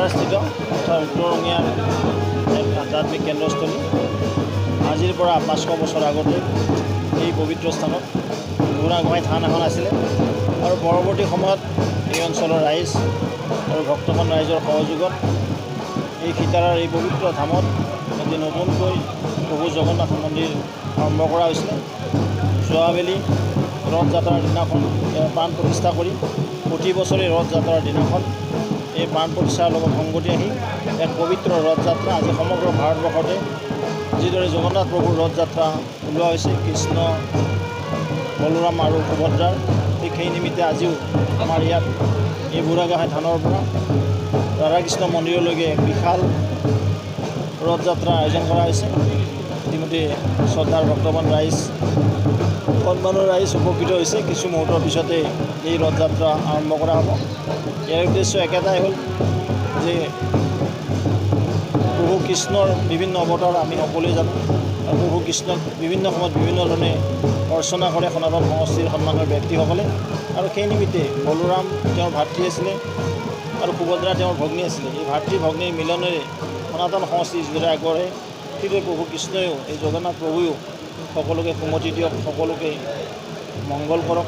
বজাৰস্থিত তথা উত্তৰ ৰঙিয়াৰ এক আধ্যাত্মিক কেন্দ্ৰস্থলী। আজিৰ পৰা 500 বছৰ আগতে এই পবিত্ৰ স্থানত বুঢ়াগোহাঁই থান এখন আছিলে আৰু পৰৱৰ্তী সময়ত এই অঞ্চলৰ ৰাইজ আৰু ভক্তগণ ৰাইজৰ সহযোগত এই সিতাৰাৰ এই পবিত্ৰ ধামত এটি নতুনকৈ প্ৰভু জগন্নাথ মন্দিৰ আৰম্ভ কৰা হৈছিলে। যোৱাবেলি ৰথযাত্ৰাৰ দিনাখন ইয়াৰ প্ৰাণ প্ৰতিষ্ঠা কৰি প্ৰতি বছৰে ৰথযাত্ৰাৰ দিনাখন এই প্ৰাণ প্ৰতিষ্ঠাৰ লগত সংগতি আহি এক পবিত্ৰ ৰথযাত্ৰা আজি সমগ্ৰ ভাৰতবৰ্ষতে যিদৰে জগন্নাথ প্ৰভুৰ ৰথযাত্ৰা ওলোৱা হৈছে কৃষ্ণ বলোৰাম আৰু সুভদ্ৰাৰ, ঠিক সেই নিমিত্তে আজিও আমাৰ ইয়াত এই বুঢ়াগোহাঁই থানৰ পৰা ৰাধাকৃষ্ণ মন্দিৰলৈকে এক বিশাল ৰথযাত্ৰাৰ আয়োজন কৰা হৈছে। ইতিমধ্যে শ্ৰদ্ধাৰ ভক্তবান ৰাইজ সন্মানৰ ৰাইজ উপকৃত হৈছে। কিছু মুহূৰ্তৰ পিছতে এই ৰথযাত্ৰা আৰম্ভ কৰা হ'ব। ইয়াৰ উদ্দেশ্য একেটাই হ'ল যে প্ৰভু কৃষ্ণৰ বিভিন্ন অৱতাৰ আমি সকলোৱে জানো আৰু প্ৰভু কৃষ্ণক বিভিন্ন সময়ত বিভিন্ন ধৰণে অৰ্চনা কৰে সনাতন সংস্কৃতিৰ সন্মানৰ ব্যক্তিসকলে, আৰু সেই নিমিত্তে বলোৰাম তেওঁৰ ভাতৃ আছিলে আৰু সুভদ্ৰা তেওঁৰ ভগ্নী আছিলে। এই ভাতৃ ভগ্নীৰ মিলনেৰে সনাতন সংস্কৃতি যিদৰে আগবাঢ়ে সেইদৰে প্ৰভু কৃষ্ণইও এই জগন্নাথ প্ৰভুৱেও সকলোকে সুমতি দিয়ক, সকলোকে মংগল কৰক,